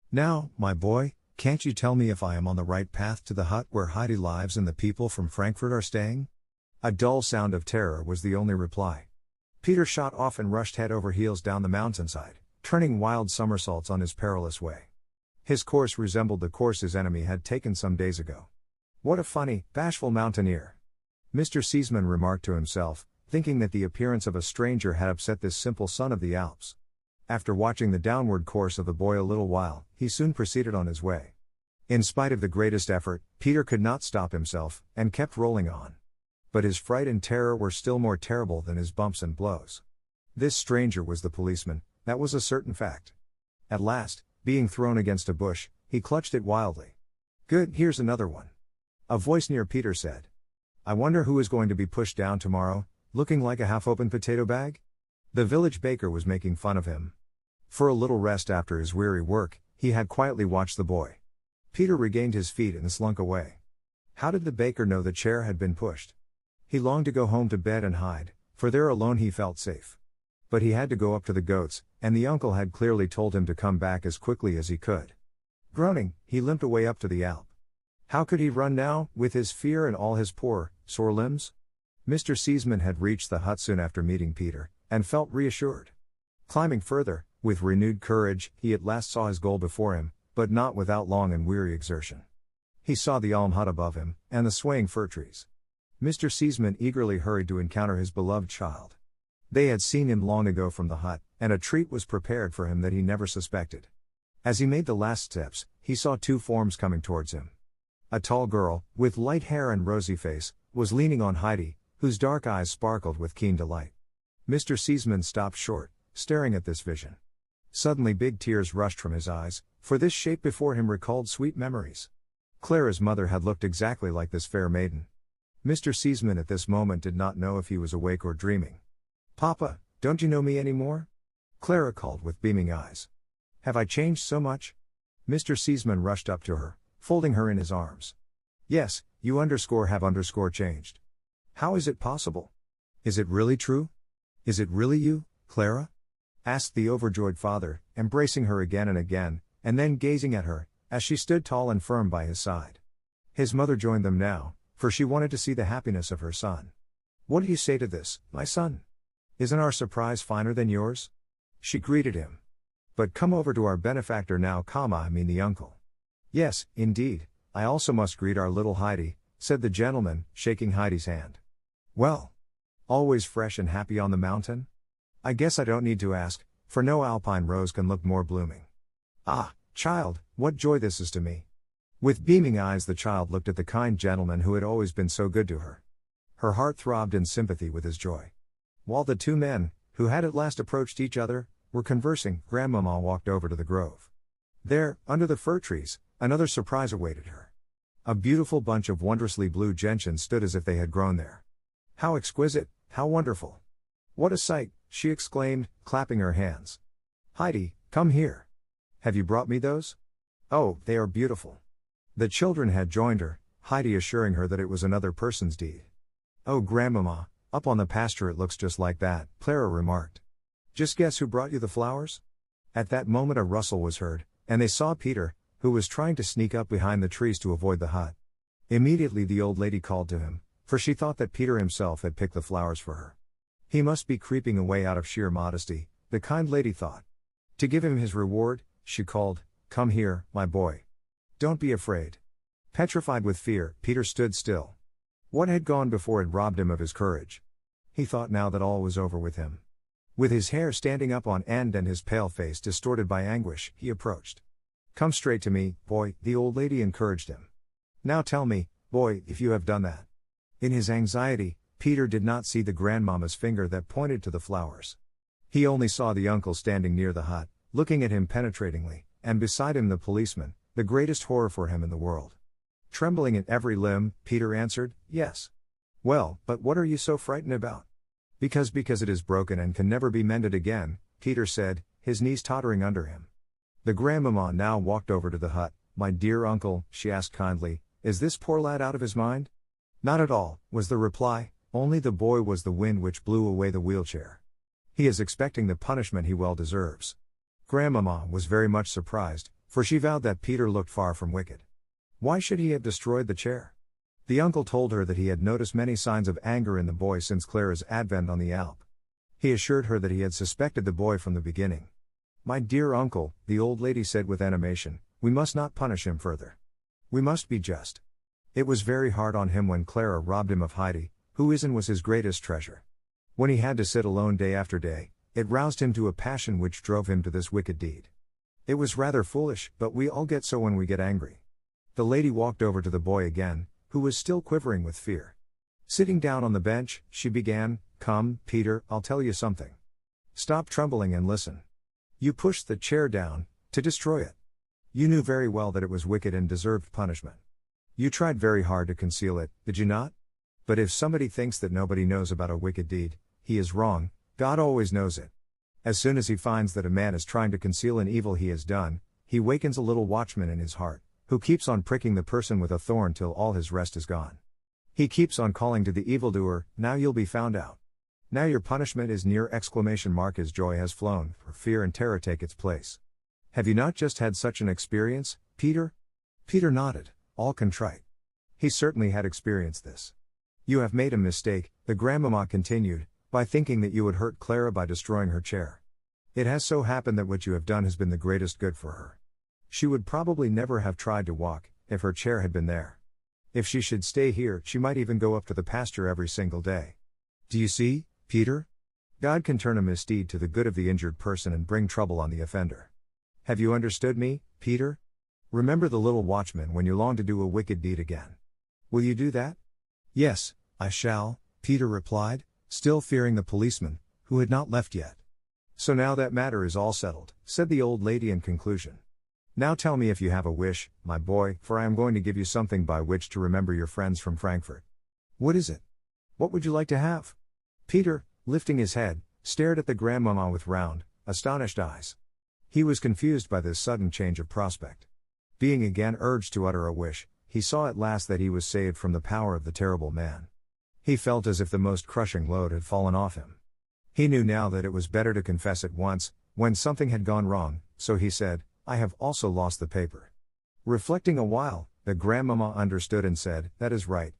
"Now, my boy, can't you tell me if I am on the right path to the hut where Heidi lives and the people from Frankfurt are staying?" A dull sound of terror was the only reply. Peter shot off and rushed head over heels down the mountainside, turning wild somersaults on his perilous way. His course resembled the course his enemy had taken some days ago. "What a funny, bashful mountaineer," Mr. Seesman remarked to himself, thinking that the appearance of a stranger had upset this simple son of the Alps. After watching the downward course of the boy a little while, he soon proceeded on his way. In spite of the greatest effort, Peter could not stop himself, and kept rolling on. But his fright and terror were still more terrible than his bumps and blows. This stranger was the policeman, that was a certain fact. At last, being thrown against a bush, he clutched it wildly. "Good, here's another one." A voice near Peter said. "I wonder who is going to be pushed down tomorrow, looking like a half-open potato bag?" The village baker was making fun of him. For a little rest after his weary work, he had quietly watched the boy. Peter regained his feet and slunk away. How did the baker know the chair had been pushed? He longed to go home to bed and hide, for there alone he felt safe. But he had to go up to the goats, and the uncle had clearly told him to come back as quickly as he could. Groaning, he limped away up to the Alp. How could he run now, with his fear and all his poor, sore limbs? Mr. Seesman had reached the hut soon after meeting Peter, and felt reassured. Climbing further, with renewed courage, he at last saw his goal before him, but not without long and weary exertion. He saw the alm hut above him, and the swaying fir trees. Mr. Seaman eagerly hurried to encounter his beloved child. They had seen him long ago from the hut, and a treat was prepared for him that he never suspected. As he made the last steps, he saw two forms coming towards him. A tall girl, with light hair and rosy face, was leaning on Heidi, whose dark eyes sparkled with keen delight. Mr. Seaman stopped short, staring at this vision. Suddenly big tears rushed from his eyes, for this shape before him recalled sweet memories. Clara's mother had looked exactly like this fair maiden. Mr. Seaman at this moment did not know if he was awake or dreaming. "Papa, don't you know me anymore?" Clara called with beaming eyes. "Have I changed so much?" Mr. Seaman rushed up to her, folding her in his arms. "Yes, you have changed. How is it possible? Is it really true? Is it really you, Clara?" asked the overjoyed father, embracing her again and then gazing at her, as she stood tall and firm by his side. His mother joined them now, for she wanted to see the happiness of her son. "What do you say to this, my son? Isn't our surprise finer than yours?" she greeted him. "But come over to our benefactor now, I mean the uncle." "Yes, indeed, I also must greet our little Heidi," said the gentleman, shaking Heidi's hand. "Well, always fresh and happy on the mountain? I guess I don't need to ask, for no alpine rose can look more blooming. Ah, child, what joy this is to me." With beaming eyes the child looked at the kind gentleman who had always been so good to her. Her heart throbbed in sympathy with his joy. While the two men, who had at last approached each other, were conversing, Grandmama walked over to the grove. There, under the fir trees, another surprise awaited her. A beautiful bunch of wondrously blue gentians stood as if they had grown there. "How exquisite, how wonderful! What a sight!" she exclaimed, clapping her hands. "Heidi, come here. Have you brought me those? Oh, they are beautiful." The children had joined her, Heidi assuring her that it was another person's deed. "Oh, Grandmama, up on the pasture it looks just like that," Clara remarked. "Just guess who brought you the flowers?" At that moment a rustle was heard, and they saw Peter, who was trying to sneak up behind the trees to avoid the hut. Immediately the old lady called to him, for she thought that Peter himself had picked the flowers for her. He must be creeping away out of sheer modesty, the kind lady thought. To give him his reward, she called, "Come here, my boy. Don't be afraid." Petrified with fear, Peter stood still. What had gone before had robbed him of his courage. He thought now that all was over with him. With his hair standing up on end and his pale face distorted by anguish, he approached. "Come straight to me, boy," the old lady encouraged him. "Now tell me, boy, if you have done that." In his anxiety, Peter did not see the grandmama's finger that pointed to the flowers. He only saw the uncle standing near the hut, looking at him penetratingly, and beside him the policeman, the greatest horror for him in the world. Trembling in every limb, Peter answered, "Yes." "Well, but what are you so frightened about?" Because it is broken and can never be mended again," Peter said, his knees tottering under him. The grandmama now walked over to the hut. "My dear uncle," she asked kindly, "is this poor lad out of his mind?" "Not at all," was the reply, "only the boy was the wind which blew away the wheelchair. He is expecting the punishment he well deserves." Grandmama was very much surprised, for she vowed that Peter looked far from wicked. Why should he have destroyed the chair? The uncle told her that he had noticed many signs of anger in the boy since Clara's advent on the Alp. He assured her that he had suspected the boy from the beginning. "My dear uncle," the old lady said with animation, "we must not punish him further. We must be just. It was very hard on him when Clara robbed him of Heidi, who was his greatest treasure. When he had to sit alone day after day, it roused him to a passion which drove him to this wicked deed. It was rather foolish, but we all get so when we get angry." The lady walked over to the boy again, who was still quivering with fear. Sitting down on the bench, she began, "Come, Peter, I'll tell you something. Stop trembling and listen. You pushed the chair down, to destroy it. You knew very well that it was wicked and deserved punishment. You tried very hard to conceal it, did you not? But if somebody thinks that nobody knows about a wicked deed, he is wrong. God always knows it. As soon as he finds that a man is trying to conceal an evil he has done, he wakens a little watchman in his heart, who keeps on pricking the person with a thorn till all his rest is gone. He keeps on calling to the evildoer, 'Now you'll be found out. Now your punishment is near!' ! His joy has flown, for fear and terror take its place. Have you not just had such an experience, Peter?" Peter nodded, all contrite. He certainly had experienced this. "You have made a mistake," the grandmama continued, "by thinking that you would hurt Clara by destroying her chair. It has so happened that what you have done has been the greatest good for her. She would probably never have tried to walk, if her chair had been there. If she should stay here, she might even go up to the pasture every single day. Do you see, Peter? God can turn a misdeed to the good of the injured person and bring trouble on the offender. Have you understood me, Peter? Remember the little watchman when you long to do a wicked deed again. Will you do that? Yes, I shall, Peter replied, still fearing the policeman, who had not left yet. So now that matter is all settled, said the old lady in conclusion. Now tell me if you have a wish, my boy, for I am going to give you something by which to remember your friends from Frankfurt. What is it? What would you like to have? Peter, lifting his head, stared at the grandmamma with round, astonished eyes. He was confused by this sudden change of prospect. Being again urged to utter a wish, he saw at last that he was saved from the power of the terrible man. He felt as if the most crushing load had fallen off him. He knew now that it was better to confess at once, when something had gone wrong, so he said, I have also lost the paper. Reflecting a while, the grandmamma understood and said, That is right.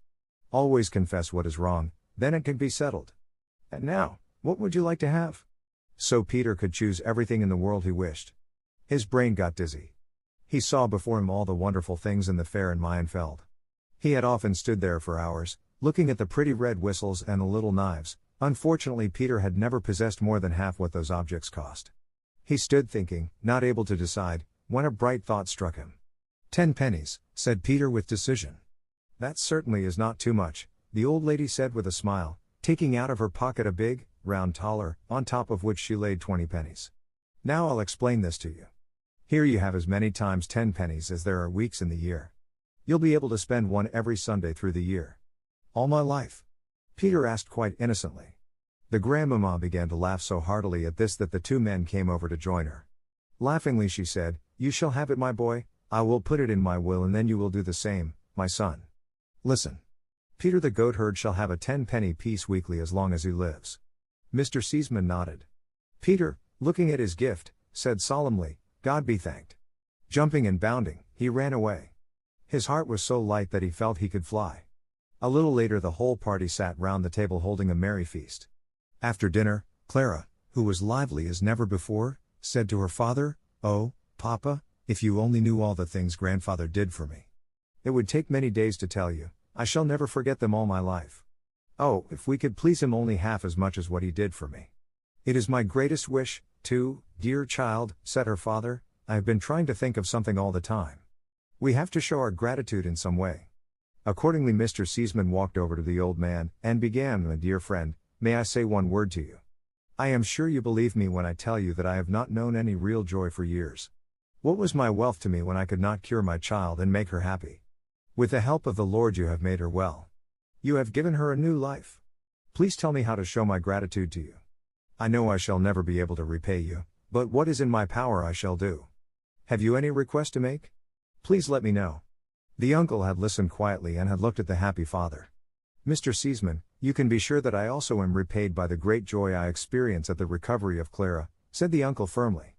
Always confess what is wrong, then it can be settled. And now, what would you like to have? So Peter could choose everything in the world he wished. His brain got dizzy. He saw before him all the wonderful things in the fair in Mayenfeld. He had often stood there for hours, looking at the pretty red whistles and the little knives. Unfortunately, Peter had never possessed more than half what those objects cost. He stood thinking, not able to decide, when a bright thought struck him. 10 pennies, said Peter with decision. That certainly is not too much, the old lady said with a smile, taking out of her pocket a big, round thaler, on top of which she laid 20 pennies. Now I'll explain this to you. Here you have as many times 10 pennies as there are weeks in the year. You'll be able to spend one every Sunday through the year. All my life? Peter asked quite innocently. The grandmamma began to laugh so heartily at this that the two men came over to join her. Laughingly she said, You shall have it, my boy, I will put it in my will and then you will do the same, my son. Listen. Peter the goatherd shall have a 10-penny piece weekly as long as he lives. Mr. Seaman nodded. Peter, looking at his gift, said solemnly, God be thanked. Jumping and bounding, he ran away. His heart was so light that he felt he could fly. A little later the whole party sat round the table holding a merry feast. After dinner, Clara, who was lively as never before, said to her father, Oh, Papa, if you only knew all the things grandfather did for me. It would take many days to tell you, I shall never forget them all my life. Oh, if we could please him only half as much as what he did for me. It is my greatest wish, too, dear child, said her father, I have been trying to think of something all the time. We have to show our gratitude in some way. Accordingly Mr. Seaman walked over to the old man, and began, My dear friend, may I say one word to you? I am sure you believe me when I tell you that I have not known any real joy for years. What was my wealth to me when I could not cure my child and make her happy? With the help of the Lord you have made her well. You have given her a new life. Please tell me how to show my gratitude to you. I know I shall never be able to repay you, but what is in my power I shall do. Have you any request to make? Please let me know. The uncle had listened quietly and had looked at the happy father. Mr. Seaman, you can be sure that I also am repaid by the great joy I experience at the recovery of Clara, said the uncle firmly.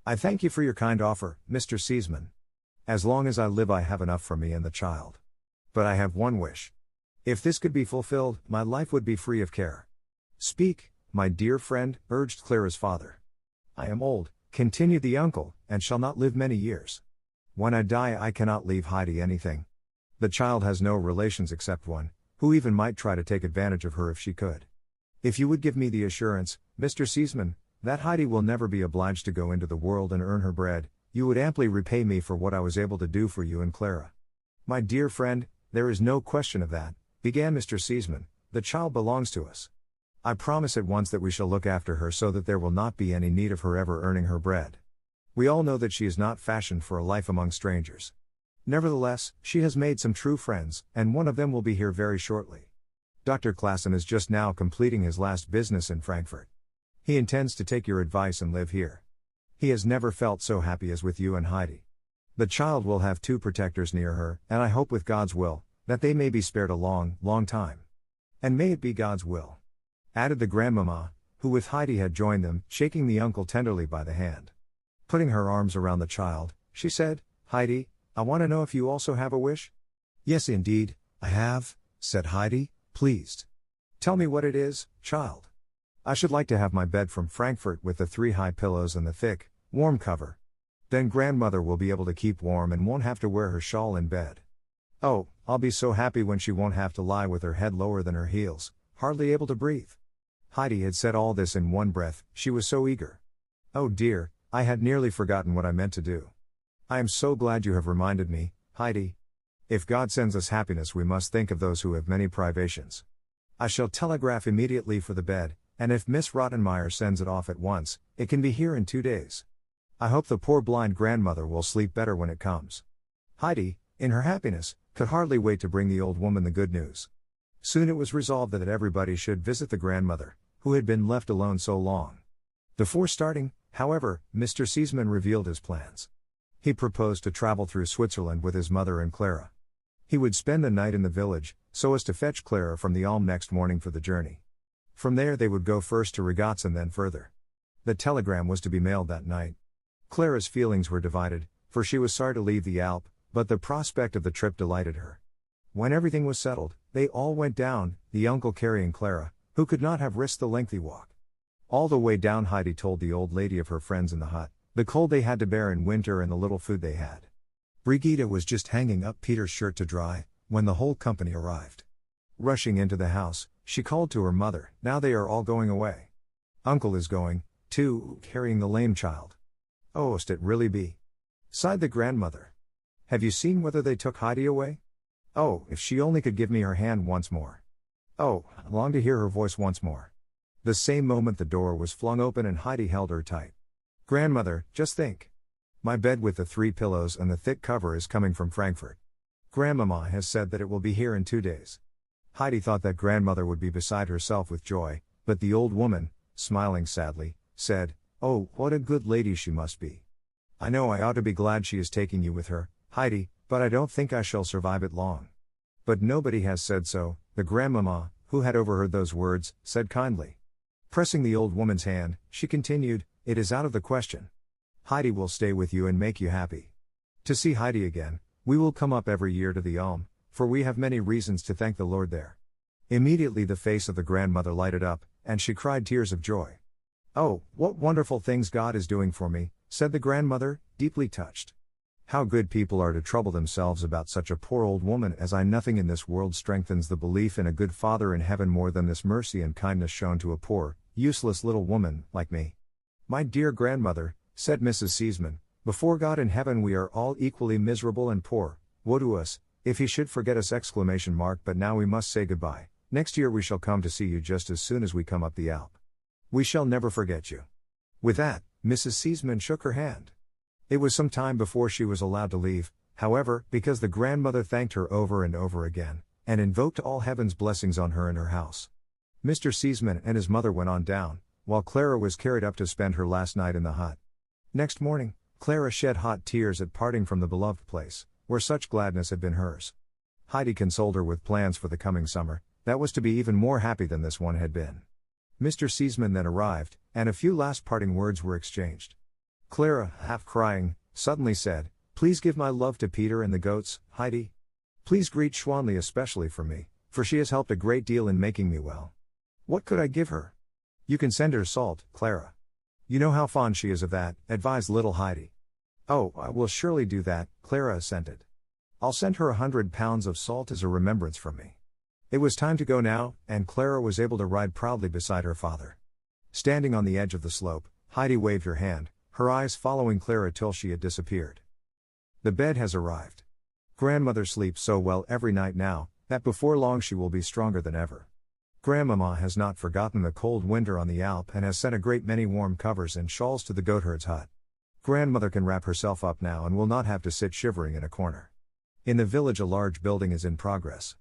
I thank you for your kind offer, Mr. Seaman. As long as I live I have enough for me and the child. But I have one wish. If this could be fulfilled, my life would be free of care. Speak, my dear friend, urged Clara's father. I am old, continued the uncle, and shall not live many years. When I die I cannot leave Heidi anything. The child has no relations except one, who even might try to take advantage of her if she could. If you would give me the assurance, Mr. Seaman, that Heidi will never be obliged to go into the world and earn her bread, you would amply repay me for what I was able to do for you and Clara. My dear friend, there is no question of that, began Mr. Seaman, the child belongs to us. I promise at once that we shall look after her so that there will not be any need of her ever earning her bread. We all know that she is not fashioned for a life among strangers. Nevertheless, she has made some true friends, and one of them will be here very shortly. Dr. Klassen is just now completing his last business in Frankfurt. He intends to take your advice and live here. He has never felt so happy as with you and Heidi. The child will have 2 protectors near her, and I hope with God's will, that they may be spared a long, long time. And may it be God's will. Added the grandmamma, who with Heidi had joined them, shaking the uncle tenderly by the hand. Putting her arms around the child, she said, Heidi, I want to know if you also have a wish? Yes indeed, I have, said Heidi, pleased. Tell me what it is, child. I should like to have my bed from Frankfurt with the 3 high pillows and the thick, warm cover. Then grandmother will be able to keep warm and won't have to wear her shawl in bed. Oh, I'll be so happy when she won't have to lie with her head lower than her heels, hardly able to breathe. Heidi had said all this in one breath, she was so eager. Oh dear, I had nearly forgotten what I meant to do. I am so glad you have reminded me, Heidi. If God sends us happiness, we must think of those who have many privations. I shall telegraph immediately for the bed, and if Miss Rottenmeier sends it off at once, it can be here in 2 days. I hope the poor blind grandmother will sleep better when it comes. Heidi, in her happiness, could hardly wait to bring the old woman the good news. Soon it was resolved that everybody should visit the grandmother, who had been left alone so long. Before starting, however, Mr. Seesman revealed his plans. He proposed to travel through Switzerland with his mother and Clara. He would spend the night in the village, so as to fetch Clara from the Alm next morning for the journey. From there they would go first to Regatz and then further. The telegram was to be mailed that night. Clara's feelings were divided, for she was sorry to leave the Alp, but the prospect of the trip delighted her. When everything was settled, they all went down, the uncle carrying Clara, who could not have risked the lengthy walk. All the way down Heidi told the old lady of her friends in the hut, the cold they had to bear in winter and the little food they had. Brigitte was just hanging up Peter's shirt to dry, when the whole company arrived. Rushing into the house, she called to her mother, "Now they are all going away. Uncle is going, too, carrying the lame child." "Oh, must it really be?" sighed the grandmother. "Have you seen whether they took Heidi away? Oh, if she only could give me her hand once more. Oh, I long to hear her voice once more." The same moment the door was flung open and Heidi held her tight. "Grandmother, just think. My bed with the 3 pillows and the thick cover is coming from Frankfurt. Grandmama has said that it will be here in 2 days. Heidi thought that grandmother would be beside herself with joy, but the old woman, smiling sadly, said, "Oh, what a good lady she must be. I know I ought to be glad she is taking you with her, Heidi, but I don't think I shall survive it long." But nobody has said so, the grandmama, who had overheard those words, said kindly. Pressing the old woman's hand, she continued, "It is out of the question. Heidi will stay with you and make you happy. To see Heidi again, we will come up every year to the Alm, for we have many reasons to thank the Lord there." Immediately the face of the grandmother lighted up, and she cried tears of joy. "Oh, what wonderful things God is doing for me," said the grandmother, deeply touched. "How good people are to trouble themselves about such a poor old woman as I. Nothing in this world strengthens the belief in a good Father in heaven more than this mercy and kindness shown to a poor, useless little woman like me." "My dear grandmother," said Mrs. Seesman, "before God in heaven we are all equally miserable and poor. Woe to us, if he should forget us! But now we must say goodbye. Next year we shall come to see you just as soon as we come up the Alp. We shall never forget you." With that, Mrs. Seesman shook her hand. It was some time before she was allowed to leave, however, because the grandmother thanked her over and over again, and invoked all heaven's blessings on her and her house. Mr. Seesman and his mother went on down, while Clara was carried up to spend her last night in the hut. Next morning, Clara shed hot tears at parting from the beloved place, where such gladness had been hers. Heidi consoled her with plans for the coming summer, that was to be even more happy than this one had been. Mr. Seesman then arrived, and a few last parting words were exchanged. Clara, half crying, suddenly said, "Please give my love to Peter and the goats, Heidi. Please greet Schwanli especially for me, for she has helped a great deal in making me well." "What could I give her?" "You can send her salt, Clara. You know how fond she is of that," advised little Heidi. "Oh, I will surely do that," Clara assented. "I'll send her 100 pounds of salt as a remembrance from me." It was time to go now, and Clara was able to ride proudly beside her father. Standing on the edge of the slope, Heidi waved her hand, her eyes following Clara till she had disappeared. The bed has arrived. Grandmother sleeps so well every night now, that before long she will be stronger than ever. Grandmama has not forgotten the cold winter on the Alp and has sent a great many warm covers and shawls to the goatherd's hut. Grandmother can wrap herself up now and will not have to sit shivering in a corner. In the village a large building is in progress.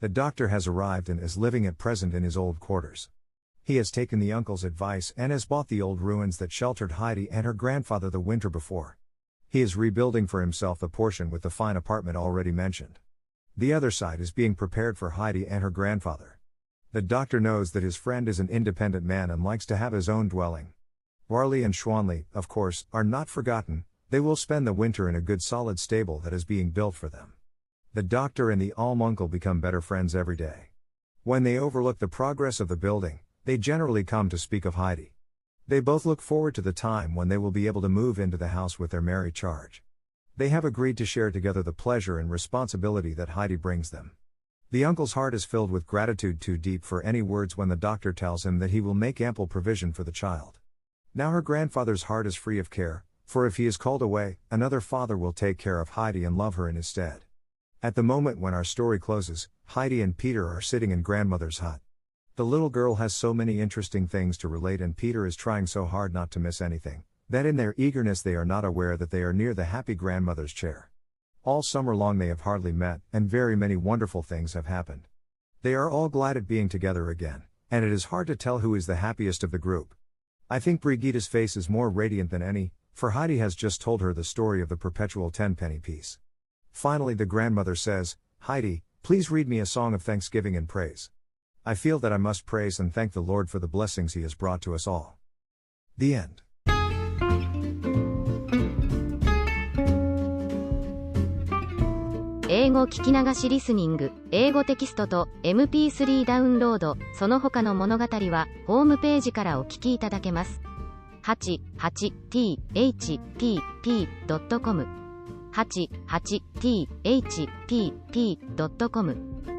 The doctor has arrived and is living at present in his old quarters. He has taken the uncle's advice and has bought the old ruins that sheltered Heidi and her grandfather the winter before. He is rebuilding for himself the portion with the fine apartment already mentioned. The other side is being prepared for Heidi and her grandfather. The doctor knows that his friend is an independent man and likes to have his own dwelling. Warli and Schwanli, of course, are not forgotten. They will spend the winter in a good solid stable that is being built for them. The doctor and the Alm uncle become better friends every day. When they overlook the progress of the building, they generally come to speak of Heidi. They both look forward to the time when they will be able to move into the house with their merry charge. They have agreed to share together the pleasure and responsibility that Heidi brings them. The uncle's heart is filled with gratitude too deep for any words when the doctor tells him that he will make ample provision for the child. Now her grandfather's heart is free of care, for if he is called away, another father will take care of Heidi and love her in his stead. At the moment when our story closes, Heidi and Peter are sitting in grandmother's hut. The little girl has so many interesting things to relate and Peter is trying so hard not to miss anything, that in their eagerness they are not aware that they are near the happy grandmother's chair. All summer long they have hardly met, and very many wonderful things have happened. They are all glad at being together again, and it is hard to tell who is the happiest of the group. I think Brigitte's face is more radiant than any, for Heidi has just told her the story of the perpetual 10-penny piece. Finally the grandmother says, "Heidi, please read me a song of thanksgiving and praise. I feel that I must praise and thank the Lord for the blessings He has brought to us all." The end. 英語聞き流しリスニング、英語テキストと MP3 ダウンロード、その他の物語はホームページからお聞きいただけます。88thpp.com 88thpp.com